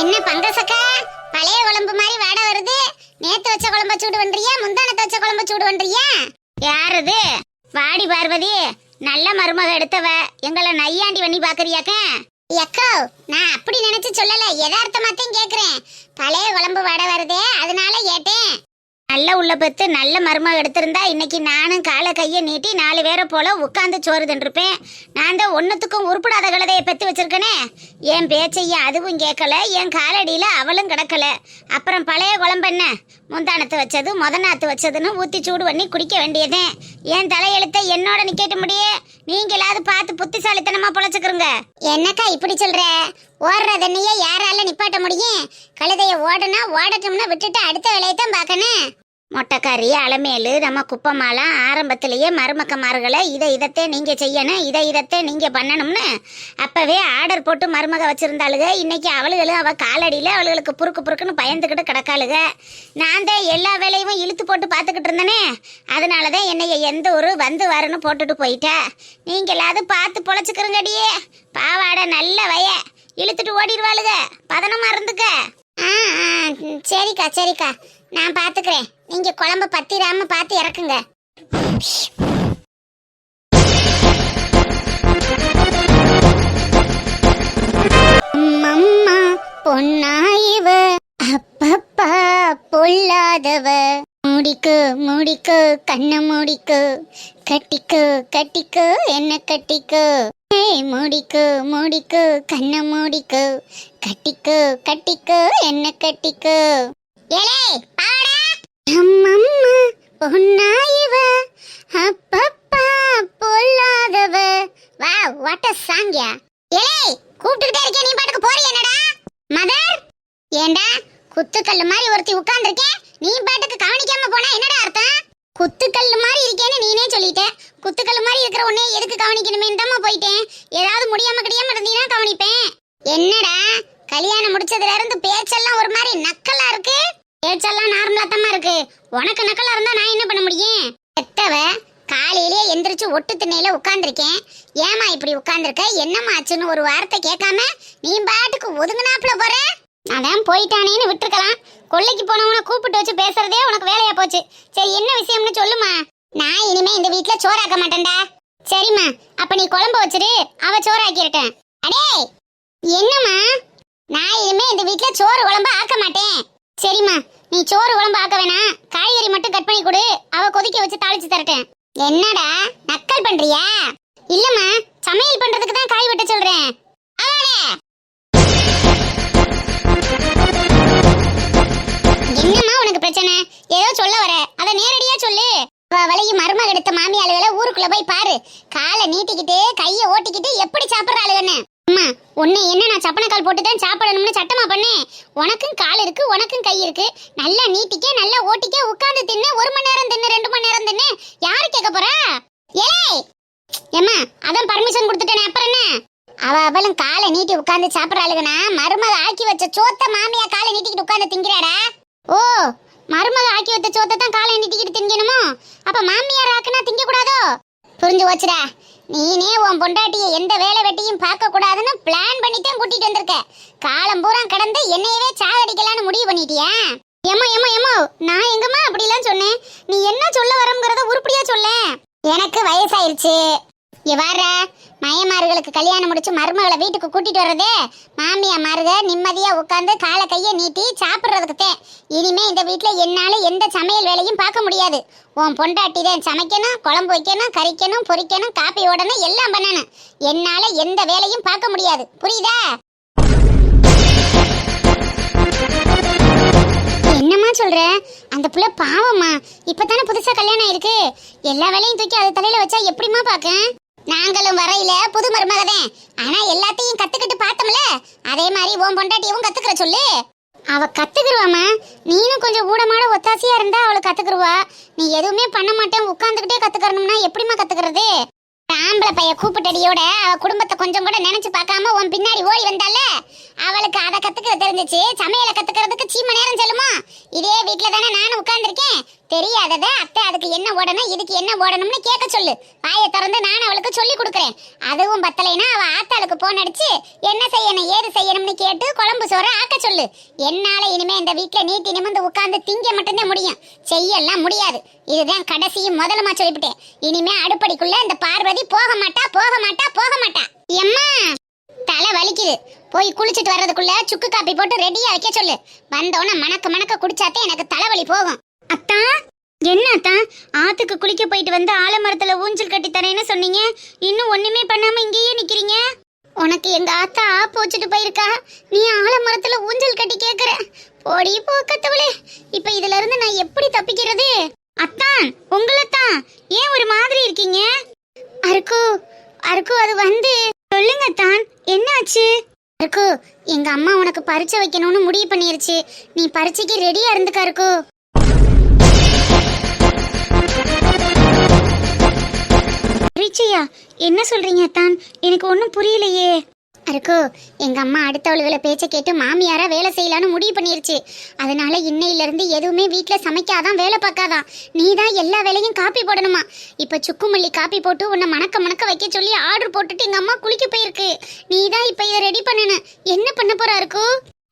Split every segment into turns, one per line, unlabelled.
என்ன பங்கசக்கா, பழைய குழம்பு மாதிரி வாடை வருது. நேத்து வச்ச குழம்ப சூடு பண்றியா, முந்தானத்து வச்ச குழம்ப சூடு பண்றியா? யாரது? வாடி பார்வதி, நல்ல மருமக எடுத்தவ. எங்களை நையாண்டி பண்ணி பாக்குறியாக்க? எக்கோ, நான் அப்படி நினைச்சு சொல்லல, யதார்த்தமாத்தையும் கேக்குறேன். பழைய குழம்பு வாடை வருதே, அதனால கேட்டேன். நல்ல உள்ள பெத்து நல்ல மருமக எடுத்திருந்தா இன்னைக்கு நானும் காலை கையை நீட்டி 4 பேரை போல உட்காந்து சோறு தின்றுப்பேன். நான் தான் ஒன்னுத்துக்கும் உருப்படாத கழுதையை பெத்து வச்சிருக்கனே. என் பேச்சைய அதுவும் கேட்கல, என் காலடியில அவளும் கிடக்கல. அப்புறம் பழைய குழம்பென்ன, முந்தானத்து வச்சது முதநாத்து வச்சதுன்னு ஊத்தி சூடு பண்ணி குடிக்க வேண்டியதே. என் தலையெழுத்த என்னோட நிக்கட்ட முடியே. நீங்களாவது பார்த்து புத்திசாலித்தனமா பொழைச்சுக்கிறங்க. என்னக்கா இப்படி சொல்ற? ஓடுற தண்ணியே யாரால நிப்பாட்ட முடியும்? கழுதைய ஓடனா ஓடட்டோம்னா விட்டுட்டு அடுத்த வேலையத்தான் பார்க்கணும். மொட்டைக்காரி அலமேலு நம்ம குப்பமாலாம் ஆரம்பத்திலேயே மருமக்கமார்களை இதத்தே நீங்க செய்யணும், இதத்தே நீங்க பண்ணணும்னு அப்பவே ஆர்டர் போட்டு மருமக வச்சிருந்தாளுக. இன்னைக்கு அவளுகளும் அவ காலடியில அவளுகளுக்கு புறுக்குன்னு பயந்துக்கிட்டு கிடக்காளுக. நான் தான் எல்லா வேலையும் இழுத்து போட்டு பார்த்துக்கிட்டு இருந்தேனே, அதனாலதான் என்னைய எந்த ஒரு வந்து வரன்னு போட்டுட்டு போயிட்டேன். நீங்களாவது பார்த்து பொழைச்சுக்கிறங்கடியே. பாவாடை நல்ல இழுத்துட்டு ஓடிடுவாளுக, பதனமா இருந்துக்க. சரிக்கா சரிக்கா, நான் பாத்துக்கிறேன். நீங்க குழம்பு பத்திராம பார்த்து இறக்குங்க. அம்மா பொன்னாயிவ, அப்பப்பா பொல்லாதவ. முடிக்கு முடிக்கு கண்ண முடிக்கு, கட்டிக்கு கட்டிக்கு என்ன கட்டிக்கு. முடிக்கு முடிக்கு கண்ண முடிக்கு, கட்டிக்கு கட்டிக்கு என்ன கட்டிக்கு. ஏலே பாடா, அம்மம்மா பொன்னாயிவ, அப்பப்பா பொல்லாதவ. வா, வாட் a song யா. ஏலே கூப்பிட்டுட்டே இருக்கே, நீ பாட்டுக்கு போறிய என்னடா? மதர், ஏண்டா குத்துக்கல்லு மாதிரி ஒருத்தி உட்கார்ந்திருக்கே, நீ பாட்டுக்கு கவனிக்காம போனா என்னடா அர்த்தம்? குத்துக்கல்லு மாதிரி இருக்கேன்னு நீனே சொல்லிட்ட. குத்துக்கல்லு மாதிரி இருக்கிற உன்னை எதுக்கு கவனிக்கணுமேன்டாமா போயிட்டேன். ஏதாவது முடியாம கிடையாம இருந்தீங்கன்னா கவனிப்பேன். என்னடா கல்யாணம் முடிச்சதுல இருந்து பேச்செல்லாம் ஒரு மாதிரி நக்கலா இருக்கு. பேச்செல்லாம் நார்மலா தாமா இருக்கு. உனக்கு நக்கலா இருந்தா நான் என்ன பண்ண முடியும்? எத்தவ காலையிலேயே எந்திரிச்சு ஒட்டு திண்ணையில உட்கார்ந்துருக்கேன். ஏமா இப்படி உட்கார்ந்துருக்க, என்னம்மா ஆச்சுன்னு ஒரு வார்த்தை கேட்காம நீ பாட்டுக்கு ஒதுங்குனாப்புல போற. அதான் போயிட்டானேன்னு விட்டுருக்கலாம். கொள்ளைக்கு போனவனை கூப்பிட்டு வச்சு பேசுறதே உனக்கு வேலையா போச்சு. சரி என்ன விஷயம்னு சொல்லுமா. நான் இனிமே இந்த வீட்டுல சோறாக்க மாட்டேன்டா. சரிம்மா, அப்ப நீ குழம்பு வச்சிரு, அவ சோறாக்கிருட்டேன். அடே என்னம்மா, நான் இனிமே இந்த வீட்டுல சோறு குழம்பு ஆக்க மாட்டேன். சரிம்மா, நீ சோறு குழம்பு ஆக்க வேணாம், காய்கறி மட்டும் கட் பண்ணி கொடு, அவ கொதிக்க வச்சு தாளிச்சு தரட்டேன். என்னடா நக்கல் பண்றியா? இல்லம்மா, சமையல் பண்றதுக்கு தான் காய் வெட்ட சொல்றேன். என்னம்மா உனக்கு பிரச்சனை? ஏதோ சொல்ல வர, அத நேரடியா சொல்லு. வளையும் மருமக எடுத்த மாமியாளுகளை ஊருக்குள்ள போய் பாரு. காலை நீட்டிக்கிட்டு கைய ஓட்டிக்கிட்டு எப்படி சாப்பிடுறாளுன்னு. அம்மா உன்னை என்ன நான் சப்பனக்கால் போட்டு தான் சாப்பிடணும்னு சட்டமா பண்ணேன்? உனக்கும் கால் இருக்கு, உனக்கும் கை இருக்கு. நல்லா நீட்டிக்க, நல்லா ஓட்டிக்க, உட்கார்ந்து தின்னு. 1 மணி நேரம் தின்னு, 2 மணி நேரம் தின்னு. யாரு கேட்க போறா? ஏய் ஏம்மா, அதான் பர்மிஷன் கொடுத்துட்டேனே, அப்புறம் என்ன? அவளும் காலை நீட்டி உட்கார்ந்து சாப்பிடறாளுகனா, மருமக ஆக்கி வச்ச சோத்த மாமியா காலை நீட்டிக்கிட்டு உட்கார்ந்து திங்கிறாடா. ஓ, மருமக ஆக்கி வச்ச சோத்தை தான் காலை நீட்டிக்கிட்டு திங்கணுமோ? அப்ப மாமியார் ஆக்குனா திங்க கூடாதோ? புரிஞ்சு போச்சுடா. நீனே உன் பொண்டாட்டிய எந்த வேலை வெட்டியும் பார்க்க கூடாதுன்னு பிளான் பண்ணித்தான் கூட்டிட்டு வந்திருக்க. காலம் பூரா கடந்து என்னையவே சாகடிக்கலான்னு முடிவு பண்ணிட்டியா? ஏமா ஏமா ஏமா, நான் எங்கம்மா அப்படிலாம் சொன்னேன்? நீ என்ன சொல்ல வரங்கிறத உருப்படியா சொல்ல. எனக்கு வயசாயிருச்சு. வார மயமார்களுக்கு கல்யாணம் முடிச்சு மருமகளை வீட்டுக்கு கூட்டிட்டு வர்றதே மாமியா மாருக நிம்மதியா உட்காந்து காலை கைய நீட்டி சாப்பிடுறதுக்குத்தேன். இனிமே இந்த வீட்டுல என்னால எந்த சமையல் வேலையும் பார்க்க முடியாது. உன் பொண்டாட்டி தான் சமைக்கணும், குழம்பு வைக்கணும், கறிக்கணும், பொரிக்கணும், காப்பி ஓடணும், எல்லாம் பண்ணணும். என்னால எந்த வேலையும் பார்க்க முடியாது, புரியுதா? என்னம்மா சொல்ற? அந்த புள்ள பாவம்மா, இப்பதானே புதுசா கல்யாணம் ஆயிருக்கு. எல்லா வேலையும் தூக்கி அது தலையில வச்சா எப்படிமா பாக்க? நாங்களும் வரையில புது மருமகதேன், ஆனா எல்லாத்தையும் கத்துக்கிட்டு பார்த்தோம்ல, அதே மாதிரி உன் பொண்டாட்டியவும் கத்துக்கிற சொல்லு. அவ கத்துக்குருவாமா, நீனும் கொஞ்சம் ஊடமாட ஒத்தாசியா இருந்தா அவளை கத்துக்குருவா. நீ எதுவுமே பண்ண மாட்டேன், உட்கார்ந்துகிட்டே கத்துக்கறணும்னா எப்படிமா கத்துக்கிறது? ஆம்பளை பைய கூப்பிட்டடியோட அவ குடும்பத்தை கொஞ்சம் கூட நினைச்சு பார்க்காம உன் பின்னாடி ஓடி வந்தால அவளுக்கு அதை கத்துக்க தெரிஞ்சிச்சு. சமையலை கத்துக்கிறதுக்கு சீம நேரம் செல்லுமா? இதே வீட்டுல தானே நானும் உட்கார்ந்துருக்கேன். தெரியாதத அத்தை அதுக்கு என்ன ஓடணும் இதுக்கு என்ன ஓடணும்னு கேட்க சொல்லு. வாயை திறந்து நான் அவளுக்கு சொல்லி கொடுக்குறேன். அதுவும் பத்தலைன்னா அவ ஆத்தாளுக்கு போன் அடிச்சு என்ன செய்யணும் ஏது செய்யணும்னு கேட்டு குழம்பு சோறு ஆக்க சொல்லு. என்னால இனிமே இந்த வீட்டுல நீட்டி நிமிர்ந்து உட்கார்ந்து திங்க மட்டும்தான் முடியும், செய்யலாம் முடியாது. இதுதான் கடைசியும் முதலுமா சொல்லிவிட்டேன். இனிமே அடுப்படிக்குள்ள இந்த பார்வதி போக மாட்டா போக மாட்டா போக மாட்டா. எம்மா தலை வலிக்குது, போய் குளிச்சுட்டு வர்றதுக்குள்ள சுக்கு காப்பி போட்டு ரெடியா வைக்க சொல்லு. வந்தோன்னு மணக்க மணக்க குடிச்சாத்தே எனக்கு தலைவலி போகும். அத்தா என்ன அத்தா, ஆத்துக்கு குளிக்க போயிட்டு வந்து ஆலமரத்துல ஊஞ்சல் கட்டி தரேன்னு சொன்னீங்க, இன்னும் ஒண்ணுமே பண்ணாம இங்கேயே நிக்கிறீங்க. உனக்கு எங்க ஆத்தா ஆப்பு வச்சுட்டு போயிருக்கா, நீ ஆலமரத்துல ஊஞ்சல் கட்டி கேக்குற? போடி போக்கத்தவளே, இப்ப இதுல இருந்து நான் எப்படி தப்பிக்கிறது? அத்தான் உங்களைத்தான், ஏன் ஒரு மாதிரி இருக்கீங்க? அருக்கு அருக்கு அது வந்து சொல்லுங்க தான், என்னாச்சு? அருக்கு எங்க அம்மா உனக்கு பரீட்சை வைக்கணும்னு முடிவு பண்ணிருச்சு. நீ பரீட்சைக்கு ரெடியா இருந்துக்க அருக்கு. பரீட்சையா? என்ன சொல்றீங்க தான், எனக்கு ஒன்னும் புரியலையே. அருக்கு எங்க அம்மா அடுத்தவளுகளை பேச்ச கேட்டு மாமியாரா வேலை செய்யலான்னு முடிவு பண்ணிருச்சு. அதனால இன்னையில இருந்து எதுவுமே வீட்டுல சமைக்காதான் வேலை பார்க்காதான், நீ தான் எல்லா வேலையும் காப்பி போடணுமா. இப்ப சுக்குமல்லி காப்பி போட்டு உன்னை மணக்க மணக்க வைக்க சொல்லி ஆர்டர் போட்டுட்டு எங்க அம்மா குளிக்க போயிருக்கு. நீ தான் இப்ப இதை ரெடி பண்ணணும். என்ன பண்ண போறா இருக்கு?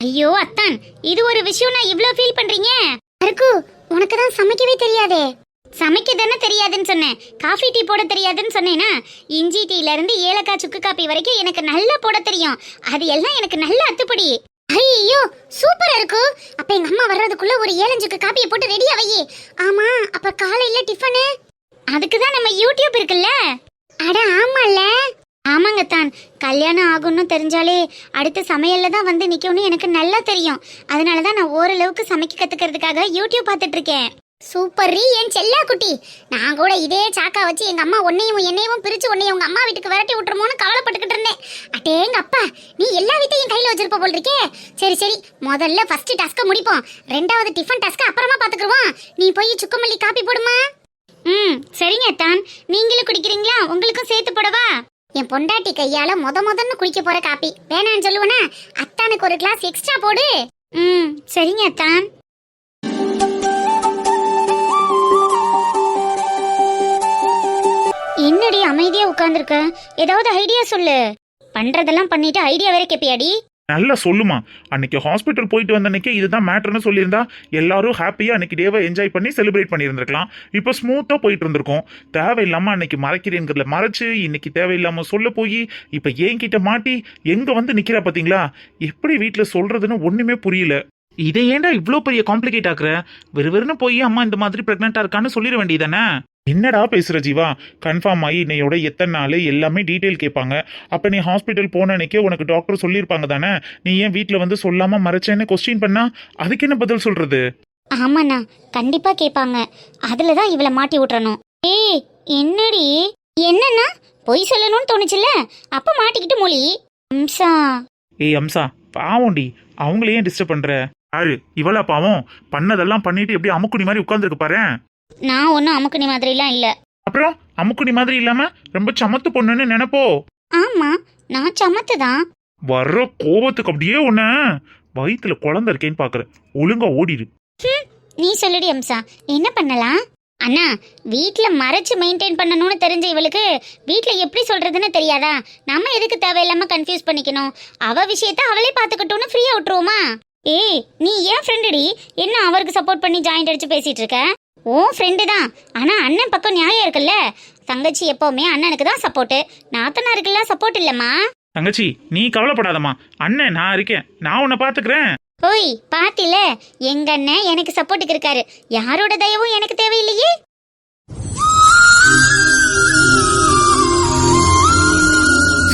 ஐயோ அத்தான், இது ஒரு விஷயம் நான் இவ்ளோ ஃபீல் பண்றீங்க? அருக்கு உனக்கு தான் சமைக்கவே தெரியாதே. சமைக்க தானே தெரியாதுன்னு சொன்னேன், காஃபி டீ போட தெரியாதுன்னு சொன்னேன்னா? இஞ்சி டீல இருந்து ஏலக்காய் சுக்கு காப்பி வரைக்கும் எனக்கு நல்லா போட தெரியும். அது எல்லாம் எனக்கு நல்ல அத்துப்படி. ஐயோ சூப்பரா இருக்கு. அப்ப எங்க அம்மா வர்றதுக்குள்ள ஒரு 7 சுக்கு காப்பியை போட்டு ரெடியா வை. ஆமா அப்ப காலையில டிஃபனு? அதுக்குதான் நம்ம யூடியூப் இருக்குல்ல. அட ஆமால. ஆமாங்க தான், கல்யாணம் ஆகும்னு தெரிஞ்சாலே அடுத்த சமையல்ல தான் வந்து நிக்கணும்னு எனக்கு நல்லா தெரியும். அதனாலதான் நான் ஓரளவுக்கு சமைக்க கத்துக்கிறதுக்காக யூடியூப் பார்த்துட்டு இருக்கேன். சூப்பர் ரீ என் செல்லா குட்டி. நான் கூட இதே சாக்கா வச்சு எங்க அம்மா உன்னையும் என்னையும் பிரிச்சு உன்னையும் உங்க அம்மா வீட்டுக்கு விரட்டி விட்டுருமோன்னு கவலைப்பட்டுக்கிட்டு இருந்தேன். அட்டேங்க அப்பா, நீ எல்லா வீட்டையும் கையில வச்சிருப்ப போல் இருக்கே. சரி சரி, முதல்ல ஃபர்ஸ்ட் டாஸ்க முடிப்போம், ரெண்டாவது டிஃபன் டாஸ்க அப்புறமா பாத்துக்குவோம். நீ போய் சுக்குமல்லி காப்பி போடுமா. சரிங்க தான், நீங்களும் குடிக்கிறீங்களா? உங்களுக்கும் சேர்த்து போடவா? என் பொண்டாட்டி கையால முதன்னு குடிக்க போற காப்பி வேணான்னு சொல்லுவனா? அத்தானுக்கு ஒரு கிளாஸ் எக்ஸ்ட்ரா போடு. சரிங்க தான். என்னடி அமைதியா உட்கார்ந்துருக்க? ஏதாவது ஐடியா சொல்லு. பண்றதெல்லாம் பண்ணிட்டு ஐடியா வேற கேப்பியாடி?
நல்லா சொல்லுமா. அன்னைக்கு ஹாஸ்பிட்டல் போயிட்டு வந்த அன்னைக்கு இதுதான் மேட்டர்னு சொல்லியிருந்தா எல்லாரும் ஹாப்பியா அன்னைக்கு டேவை என்ஜாய் பண்ணி செலிப்ரேட் பண்ணியிருந்திருக்கலாம். இப்போ ஸ்மூத்தா போயிட்டு இருந்திருக்கும். தேவையில்லாம அன்னைக்கு மறைக்கிறேங்கிறத மறைச்சு இன்னைக்கு தேவையில்லாம சொல்ல போய் இப்ப என்கிட்ட மாட்டி எங்க வந்து நிக்கிறா பாத்தீங்களா? எப்படி வீட்டுல சொல்றதுன்னு ஒண்ணுமே புரியல. இதை ஏன்டா இவ்வளோ பெரிய காம்ப்ளிகேட் ஆக்குற? வெறுவெறுன்னு போய் அம்மா இந்த மாதிரி பிரெக்னெண்டா இருக்கான்னு சொல்லிட வேண்டியதானே? என்னடா பேசுற ஜீவா? கன்ஃபார்ம் ஆகி இன்னையோட எத்தனை நாள் எல்லாமே டீட்டெயில் கேட்பாங்க. அப்ப நீ ஹாஸ்பிட்டல் போன அன்னைக்கே உனக்கு டாக்டர் சொல்லியிருப்பாங்க தானே? நீ ஏன் வீட்டில் வந்து சொல்லாம மறைச்சேன்னு கொஸ்டின் பண்ணா அதுக்கு என்ன பதில் சொல்றது?
ஆமாண்ணா கண்டிப்பா கேட்பாங்க. அதுலதான் இவளை மாட்டி விட்டுறணும். ஏய் என்னடி? என்னன்னா பொய் சொல்லணும்னு தோணுச்சுல்ல, அப்ப மாட்டிக்கிட்டு மொழி. அம்சா.
ஏய் அம்சா, பாவம்டி, அவங்கள ஏன் டிஸ்டர்ப் பண்ற? யாரு இவளா பாவம்? பண்ணதெல்லாம் பண்ணிட்டு எப்படி அமுக்குனி மாதிரி உட்கார்ந்துருக்கு பாரு.
நான் ஒன்னும் அமுக்குனி மாதிரிலாம் இல்ல.
அப்புறம் அமுக்குனி மாதிரி இல்லாம ரொம்ப சமத்து பொண்ணுன்னு நினைப்போ?
ஆமா நான் சமத்து தான்.
வர்ற கோபத்துக்கு அப்படியே உன்ன வயிற்றுல குழந்தை இருக்கேன்னு பாக்குற. ஒழுங்கா ஓடிடு.
நீ சொல்லுடி அம்சா, என்ன பண்ணலாம்? அண்ணா வீட்ல மறைச்சு மெயின்டைன் பண்ணணும்னு தெரிஞ்ச இவளுக்கு வீட்ல எப்படி சொல்றதுன்னு தெரியாதா? நம்ம எதுக்கு தேவையில்லாம கன்ஃபியூஸ் பண்ணிக்கணும்? அவ விஷயத்த அவளே பாத்துக்கிட்டோன்னு ஃப்ரீயா விட்டுருவோமா? ஏய் நீ ஏன் ஃப்ரெண்டுடி, என்ன அவருக்கு சப்போர்ட் பண்ணி ஜாயிண்ட் அடிச்சு பேசிட்டு இருக்க? உன் ஃப்ரெண்டு தான், ஆனா அண்ணன் பக்கம் நியாயம் இருக்குல்ல. தங்கச்சி எப்பவுமே அண்ணனுக்கு தான் சப்போர்ட், நாத்தனாருக்குல்ல சப்போர்ட் இல்லம்மா.
தங்கச்சி நீ கவலைப்படாதம்மா, அண்ணன் நான் இருக்கேன், நான் உன்னை பாத்துக்கிறேன்.
ஓய் பாத்தில, எங்க அண்ணன் எனக்கு சப்போர்ட்டுக்கு இருக்காரு, யாரோட தயவும் எனக்கு தேவையில்லையே.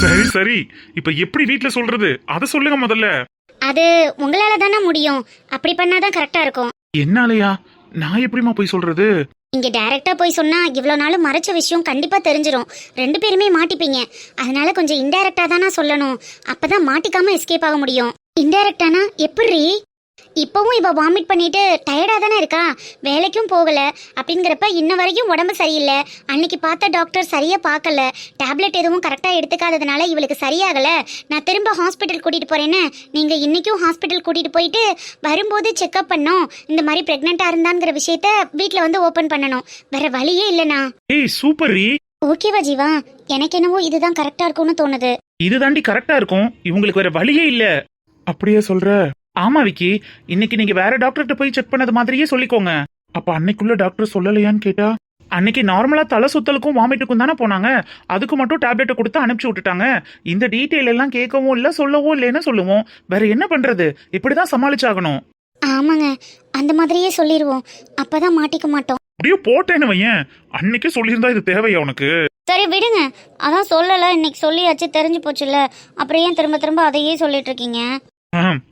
சரி சரி, இப்ப எப்படி வீட்ல சொல்றது அத சொல்லுங்க முதல்ல.
அது உங்களால தானே முடியும், அப்படி பண்ணாதான் கரெக்டா இருக்கும்.
என்னாலயா? நான் எப்படிமா போய் சொல்றது?
இங்க டைரக்டா போய் சொன்னா இவ்வளவு நாள் மறைச்ச விஷயம் கண்டிப்பா தெரிஞ்சிரும், 2 பேருமே மாட்டிப்பீங்க. அதனால கொஞ்சம் இன்டைரக்டா தானா சொல்லணும், அப்பதான் மாட்டிக்காம எஸ்கேப் ஆக முடியும். இன்டைரக்டானா எப்படி? இப்பவும் இவ வாமிட் பண்ணிட்டு டயர்டா தானே இருக்கா, வேலைக்கும் போகல. அப்படிங்கிறப்ப இன்ன வரைக்கும் உடம்பு சரியில்லை. அன்னைக்கு பார்த்த டாக்டர் சரியா பார்க்கல, டேப்லெட் எதுவும் கரெக்டா எடுத்துக்காததுனால இவளுக்கு சரியாகல. நான் திரும்ப ஹாஸ்பிட்டல் கூட்டிட்டு போறேன்னு நீங்க இன்னைக்கும் ஹாஸ்பிட்டல் கூட்டிட்டு போயிட்டு வரும்போது செக்அப் பண்ணோம். இந்த மாதிரி பிரெக்னெண்டா இருந்தாங்கிற விஷயத்த வீட்ல வந்து ஓபன் பண்ணணும். வேற வழியே இல்லைண்ணா.
ஏய் சூப்பர் ரீ.
ஓகேவா ஜீவா? எனக்கு என்னவோ இதுதான் கரெக்டா இருக்கும்னு தோணுது.
இதுதாண்டி கரெக்டா இருக்கும், இவங்களுக்கு வேற வழியே இல்ல. அப்படியே சொல்ற? ஆமா விக்கி, இன்னைக்கு நீங்க வேற டாக்டர்கிட்ட போய் செக் பண்ணது மாதிரியே சொல்லிக்கோங்க. அப்ப அன்னைக்குள்ள டாக்டர் சொல்லலையான்னு கேட்டா, அன்னைக்கு நார்மலா தலை சுத்தலுக்கும் வாமிட்டுக்கும் தானே போனாங்க, அதுக்கு மட்டும் டேப்லெட்டை கொடுத்து அனுப்பிச்சு விட்டுட்டாங்க. இந்த டீட்டெயில் எல்லாம் கேட்கவும் இல்ல சொல்லவும் இல்லைன்னு சொல்லுவோம். வேற என்ன பண்றது, இப்படிதான் சமாளிச்சாகணும்.
ஆமாங்க, அந்த மாதிரியே சொல்லிடுவோம், அப்பதான் மாட்டிக்க மாட்டோம்.
அப்படியே போட்டேன்னு வையன், அன்னைக்கே சொல்லியிருந்தா இது தேவையா உனக்கு?
சரி விடுங்க, அதான் சொல்லல, இன்னைக்கு சொல்லியாச்சு, தெரிஞ்சு போச்சுல்ல, அப்புறம் ஏன் திரும்ப திரும்ப அதையே சொல்லிட்டு இருக்கீங்க?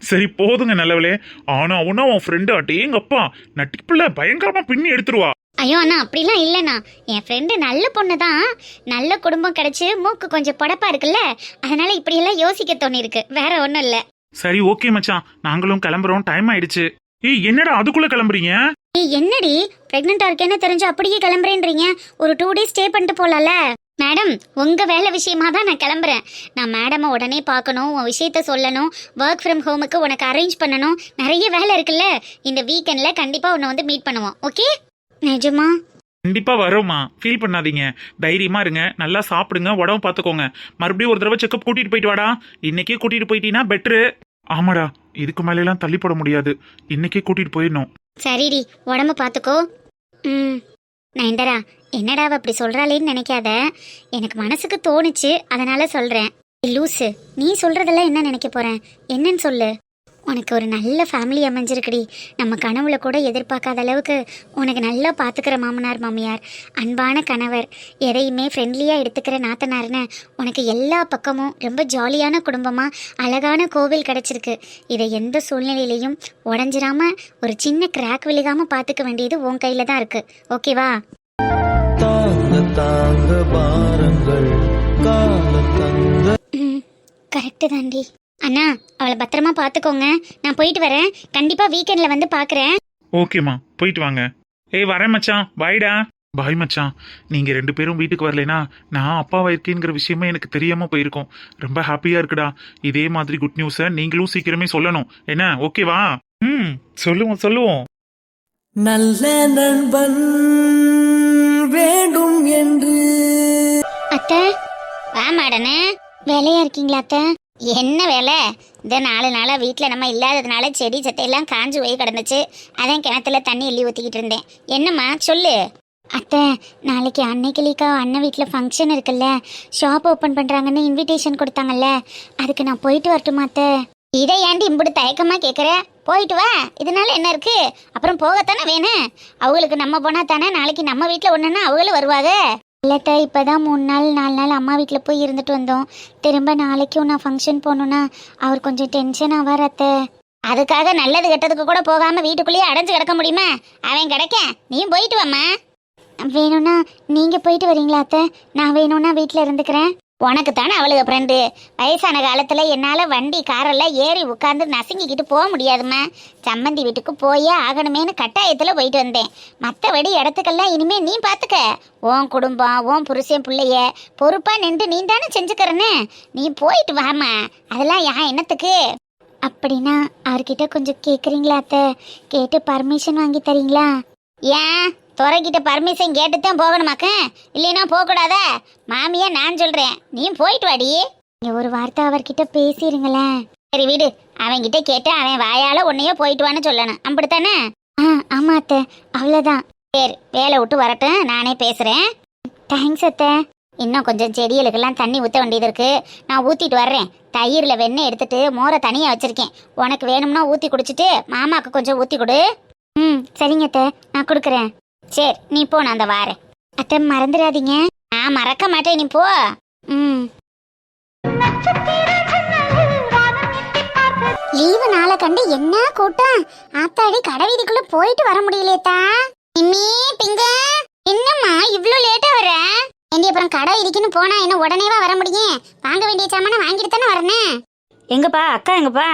சரி போதுங்க நல்லவளே. ஆனா உன்னா உன் ஃப்ரெண்டு அட்டேங்கப்பா நட்டிப்புல பயங்கரமா பின்னி எடுத்துருவா.
ஐயோ அண்ணா, அப்படிலாம் இல்லைண்ணா. என் ஃப்ரெண்டு நல்ல பொண்ணு தான், நல்ல குடும்பம் கிடைச்சு மூக்கு கொஞ்சம் புடப்பா இருக்குல்ல, அதனால இப்படியெல்லாம் யோசிக்க தோணிருக்கு, வேற ஒன்றும் இல்லை.
சரி ஓகே மச்சான், நாங்களும் கிளம்புறோம், டைம் ஆயிடுச்சு. ஏய் என்னடா அதுக்குள்ள கிளம்புறீங்க?
ஏய் என்னடி, பிரெக்னெண்டா இருக்கேன்னு தெரிஞ்சு அப்படியே கிளம்புறேன்றீங்க? ஒரு 2 days ஸ்டே பண்ணிட்டு போலாம்ல? மேடம், உங்க வேலை விஷயமா தான் நான் கிளம்புறேன். நான் மேடமை உடனே பார்க்கணும், உன் விஷயத்த சொல்லணும், ஒர்க் ஃப்ரம் ஹோமுக்கு உனக்கு அரேஞ்ச் பண்ணணும், நிறைய வேலை இருக்குல்ல. இந்த வீக்கெண்ட்ல கண்டிப்பா உன்னை வந்து மீட் பண்ணுவோம், ஓகே? நிஜமா?
கண்டிப்பா வரோமா, ஃபீல் பண்ணாதீங்க, தைரியமா இருங்க, நல்லா சாப்பிடுங்க, உடம்பு பார்த்துக்கோங்க. மறுபடியும் ஒரு தடவை செக்அப் கூட்டிட்டு போயிட்டு வாடா. இன்னைக்கே கூட்டிட்டு போயிட்டீங்கன்னா பெட்ரு. ஆமாடா, இதுக்கு மேல எல்லாம் தள்ளி போட முடியாது, இன்னைக்கே கூட்டிட்டு போயிடணும்.
சரிடி, உடம்ப பார்த்துக்கோ. நயன்தாரா, என்னடா அவ அப்படி சொல்றாளேன்னு நினைக்காத, எனக்கு மனசுக்கு தோணுச்சு, அதனால சொல்றேன். லூசு, நீ சொல்றதெல்லாம் என்ன நினைக்க போறேன்? என்னன்னு சொல்லு. உனக்கு ஒரு நல்ல ஃபேமிலி அமைஞ்சிருக்குடி. நம்ம கனவுல கூட எதிர்பார்க்காத அளவுக்கு உனக்கு நல்லா பார்த்துக்கிற மாமனார் மாமியார், அன்பான கணவர், எதையுமே ஃப்ரெண்ட்லியாக எடுத்துக்கிற நாத்தனார்னு உனக்கு எல்லா பக்கமும் ரொம்ப ஜாலியான குடும்பமாக அழகான கோவில் கிடச்சிருக்கு. இதை எந்த சூழ்நிலையிலையும் உடஞ்சிராம ஒரு சின்ன கிராக் விழுகாமல் பார்த்துக்க வேண்டியது உன் கையில் தான் இருக்குது, ஓகேவா? கரெக்டு தாண்டி. அண்ணா, அவளை பத்திரமா பாத்துக்கோங்க, நான் போயிட்டு வரேன், கண்டிப்பா வீக்கெண்ட்ல வந்து பாக்குறேன்.
ஓகேமா, போயிட்டு வாங்க. ஏய் வரேன் மச்சான், பாய்டா. பாய் மச்சான். நீங்க 2 பேரும் வீட்டுக்கு வரலைனா நான் அப்பாவா இருக்கேங்கிற விஷயமே எனக்கு தெரியாம போயிருக்கோம். ரொம்ப ஹாப்பியா இருக்குடா. இதே மாதிரி குட் நியூஸை நீங்களும் சீக்கிரமே சொல்லணும், என்ன? ஓகேவா? சொல்லுவோம்.
நல்ல நண்பன் வேண்டும் என்று.
அத்தை வா மாடனே, வேலையா இருக்கீங்களா அத்தை? என்ன வேலை? இந்த 4 நாளா வீட்டில் நம்ம இல்லாததுனால செடி சட்டையெல்லாம் காஞ்சு போய் கிடந்துச்சு, அதான் கிணத்துல தண்ணி எள்ளி ஊற்றிக்கிட்டு இருந்தேன். என்னம்மா சொல்லு. அத்தை, நாளைக்கு அன்னைக்கிளிக்கா அண்ணன் வீட்டில் ஃபங்க்ஷன் இருக்குல்ல, ஷாப் ஓப்பன் பண்ணுறாங்கன்னு இன்விடேஷன் கொடுத்தாங்கல்ல, அதுக்கு நான் போயிட்டு வரட்டுமா அத்தை? இதை ஏன்டி இப்படி தயக்கமாக கேட்குற? போயிட்டு வா, இதனால என்ன இருக்கு? அப்புறம் போகத்தானே வேணும். அவங்களுக்கு நம்ம போனால் தானே நாளைக்கு நம்ம வீட்டில் ஒன்றுன்னா அவங்களும் வருவாங்க. இல்லத்த, இப்போதான் 3 நாள் 4 நாள் அம்மா வீட்டில் போய் இருந்துட்டு வந்தோம். திரும்ப நாளைக்கும் நான் ஃபங்க்ஷன் போகணுன்னா அவர் கொஞ்சம் டென்ஷன் ஆவார் அத்தை. அதுக்காக நல்லது கெட்டதுக்கு கூட போகாமல் வீட்டுக்குள்ளேயே அடைஞ்சு கிடக்க முடியுமா? அவன் கிடைக்க நீயும் போயிட்டு வாம்மா. வேணும்னா நீங்கள் போயிட்டு வரீங்களா அத்தை? நான் வேணும்னா வீட்டில் இருந்துக்கிறேன். உனக்கு தானே அவளுக்கு ஃப்ரெண்டு. வயசான காலத்தில் என்னால் வண்டி காரெல்லாம் ஏறி உட்காந்து நசுங்கிக்கிட்டு போக முடியாதும்மா. சம்மந்தி வீட்டுக்கு போயே ஆகணுமேனு கட்டாயத்தில் போயிட்டு வந்தேன். மற்றபடி இடத்துக்கெல்லாம் இனிமேல் நீ பார்த்துக்க. உன் குடும்பம், உன் புருஷன் பிள்ளைய பொறுப்பாக நின்று நீ தானே செஞ்சுக்கிறன்னு. நீ போயிட்டு வாமா, அதெல்லாம் ஏன் என்னத்துக்கு? அப்படின்னா அவர்கிட்ட கொஞ்சம் கேட்குறீங்களா அத்தை? கேட்டு பர்மிஷன் வாங்கி தரீங்களா? ஏன் துறைக்கிட்ட பர்மிஷன் கேட்டு தான் போகணுமாக்க? இல்லைன்னா போகக்கூடாதா? மாமியா நான் சொல்கிறேன், நீ போயிட்டு வாடி. நீங்கள் ஒரு வார்த்தை அவர்கிட்ட பேசிடுங்களேன். சரி விடு, அவன்கிட்ட கேட்டு அவன் வாயால் உன்னையோ போயிட்டு வான்னு சொல்லணும், அப்படித்தானே? ஆமாம் அத்தை, அவ்வளோதான். சரி, வேலை விட்டு வரட்டும், நானே பேசுகிறேன். தேங்க்ஸ் அத்தை. இன்னும் கொஞ்சம் செடிகளுக்கெல்லாம் தண்ணி ஊற்ற வேண்டியது இருக்குது, நான் ஊற்றிட்டு வர்றேன். தயிரில் வெண்ணெய் எடுத்துட்டு மோரை தனியாக வச்சுருக்கேன், உனக்கு வேணும்னா ஊற்றி குடிச்சிட்டு மாமாவுக்கு கொஞ்சம் ஊற்றி கொடு. சரிங்க அத்தை, நான் கொடுக்குறேன். சரி நீ போ, நான் அந்த வாரேன். அத்தை மறந்துடாதீங்க. நான் மறக்க மாட்டேன், நீ போ. லீவு நாளை கண்டு என்ன கூட்டம்! ஆத்தாடி, கடை வீதிக்குள்ள போயிட்டு வர முடியலையேத்தா. என்னம்மா இவ்ளோ லேட்டா வர? ஏண்டி, அப்புறம் கடை வீதிக்குன்னு போனா என்ன உடனேவா வர முடியும்? வாங்க வேண்டிய சாமான வாங்கிட்டு தானே வரணும்.
எங்கப்பா அக்கா? எங்கப்பா?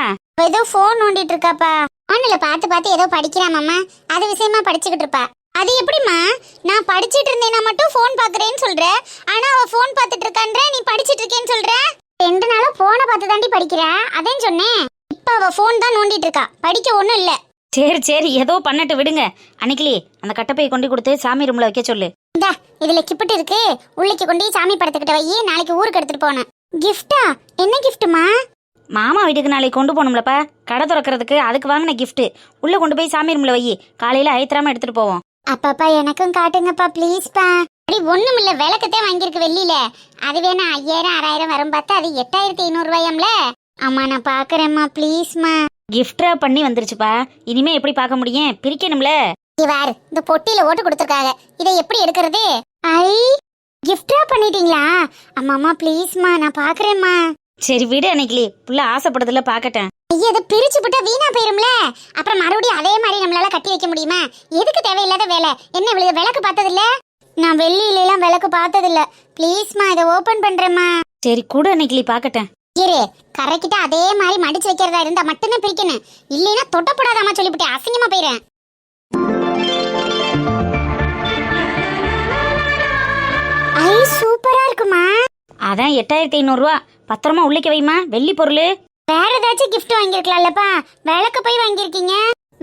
ஏதோ போன் நோண்டிட்டு இருக்காப்பா. ஆன்ல பார்த்து ஏதோ படிக்கிறாமம்மா, அது விஷயமா படிச்சுக்கிட்டு இருப்பா. அது எப்படிம்மா? நான் படிச்சிட்டு இருந்தேனா மட்டும் ஃபோன் பாக்குறேன்னு சொல்ற, ஆனா அவ ஃபோன் பார்த்துட்டு இருக்கான்ற, நீ படிச்சிட்டு இருக்கேன்னு சொல்ற. 2 நாளா போனை பார்த்து தாண்டி படிக்கிறா, அதான் சொன்னேன். இப்ப அவ ஃபோன் தான் நோண்டிட்டு இருக்கா, படிக்க ஒண்ணும் இல்ல.
சரி சரி, ஏதோ பண்ணட்டு விடுங்க. அன்னைக்கிளி அந்த கட்டப்பையை கொண்டு கொடுத்து சாமி ரூம்ல வைக்க சொல்லு.
இந்தா இதுல கிப்பிட்டு இருக்கு, உள்ளிக்கு கொண்டு சாமி படத்துக்கிட்ட வை, நாளைக்கு ஊருக்கு எடுத்துட்டு போனேன். கிஃப்டா? என்ன கிஃப்ட்டுமா?
மாமா வீட்டுக்கு நாளைக்கு கொண்டு போகணும்லப்பா, கடை திறக்கிறதுக்கு, அதுக்கு வாங்கின கிஃப்ட். உள்ள கொண்டு போய் சாமி ரூம்ல வை, காலையில ஐத்திராம எடுத்துட்டு போவோம்.
அப்பாப்பா எனக்கும் காட்டுங்கப்பா ப்ளீஸ்ப்பா. அப்படி ஒண்ணும் இல்ல, விளக்கத்தே வாங்கியிருக்கு வெள்ளியில. அது வேணா 5000 6000 வரும் பார்த்தா அது 8500 ரூபாயாம்ல. அம்மா நான் பாக்குறேம்மா ப்ளீஸ்மா.
கிஃப்டா பண்ணி வந்துருச்சுப்பா, இனிமே எப்படி பார்க்க முடியும், பிரிக்கணும்ல.
வேறு இந்த பொட்டியில ஓட்டு கொடுத்துருக்காங்க, இதை எப்படி எடுக்கிறது? ஐ கிஃப்டா பண்ணிட்டீங்களா? அம்மா ப்ளீஸ்மா நான் பாக்குறேம்மா.
சரி விடு அன்னைக்கிளி, புள்ள ஆசைப்படுறதுல பாக்கட்டேன்.
ஐயா அதை பிரிச்சு போட்டா வீணா போயிரும்ல, அப்புறம் மறுபடியும் அதே மாதிரி நம்மளால கட்டி வைக்க முடியுமா? எதுக்கு தேவையில்லாத வேலை? என்ன இவ்வளவு விளக்கு பார்த்ததில்ல? நான் வெள்ளியில எல்லாம் விளக்கு பார்த்ததில்ல. ப்ளீஸ்மா இதை ஓபன் பண்றேம்மா.
சரி கூட அன்னைக்கிளி பாக்கட்டேன்.
இரு, கரெக்டா அதே மாதிரி மடிச்சு வைக்கிறதா இருந்தா மட்டும்தான் பிரிக்கணும், இல்லைன்னா தொட்டப்படாதாமா சொல்லிவிட்டேன், அசிங்கமா போயிறேன். ஐ சூப்பரா இருக்குமா.
அதான் 8500 ரூபா, பத்திரமா உள்ளிக்க வைமா, வெள்ளி பொருள்.
வேற ஏதாச்சும் கிஃப்ட் வாங்கிருக்கலாம்லப்பா, விளக்கு போய் வாங்கிருக்கீங்க.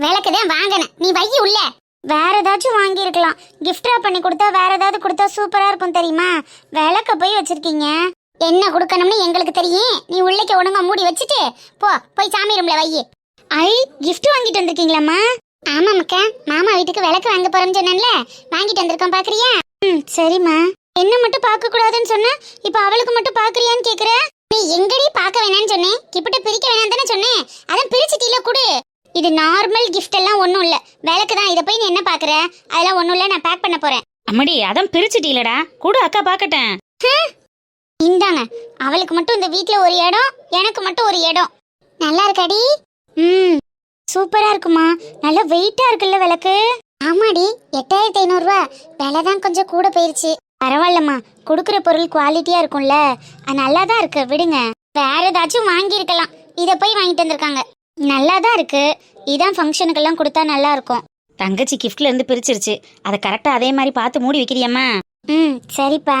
விளக்கு தான் வாங்கினேன், நீ வை உள்ள. வேற ஏதாச்சும் வாங்கிருக்கலாம், கிஃப்டா பண்ணி கொடுத்தா வேற ஏதாவது கொடுத்தா சூப்பரா இருக்கும் தெரியுமா? விளக்க போய் வச்சிருக்கீங்க. என்ன கொடுக்கணும்னு எங்களுக்கு தெரியும், நீ உள்ளக்க ஒழுங்கா மூடி வச்சுட்டு போய் சாமி ரூம்ல வை. ஐ கிஃப்ட் வாங்கிட்டு வந்திருக்கீங்களாம்மா? ஆமா மக்கா, மாமா வீட்டுக்கு விளக்கு வாங்க போறேன்னு சொன்னேன்ல, வாங்கிட்டு வந்திருக்கோம், பாக்குறியா? சரிம்மா. என்ன மட்டும் பார்க்க கூடாதுன்னு சொன்ன, இப்ப அவளுக்கு மட்டும் பாக்குறியான்னு கேக்குற? நீ எங்கடி பார்க்க வேணாம்னு சொன்னேன், கிப்பிட்ட பிரிக்க வேணாம் தானே சொன்னேன், அதான் பிரிச்சிட்டீல குடு. இது நார்மல் கிஃப்ட் எல்லாம் ஒண்ணும் இல்ல, விளக்கு தான். இத போய் நீ என்ன பாக்குற? அதெல்லாம் ஒண்ணும் இல்ல, நான் பேக் பண்ண போறேன்.
அம்மடி அதான் பிரிச்சுட்டீலடா, கூட அக்கா பாக்கட்டேன்.
இந்தாங்க, அவளுக்கு மட்டும் இந்த வீட்ல ஒரு இடம், எனக்கு மட்டும் ஒரு இடம். நல்லா இருக்காடி? சூப்பரா இருக்குமா, நல்ல வெயிட்டா இருக்குல்ல விளக்கு. ஆமாடி, 8500 ரூபா, விலை தான் கொஞ்சம் கூட போயிருச்சு. பரவாயில்லம்மா, கொடுக்குற பொருள் குவாலிட்டியா இருக்கும்ல, அது நல்லா தான் இருக்கு, விடுங்க. வேற ஏதாச்சும் வாங்கி இருக்கலாம், இத போய் வாங்கிட்டு வந்திருக்காங்க. நல்லா தான் இருக்கு, இதான் ஃபங்க்ஷனுக்கெல்லாம் கொடுத்தா நல்லா இருக்கும்.
தங்கச்சி கிஃப்ட்ல இருந்து பிரிச்சிருச்சு, அதை கரெக்டா அதே மாதிரி பார்த்து மூடி வைக்கிறியம்மா.
சரிப்பா.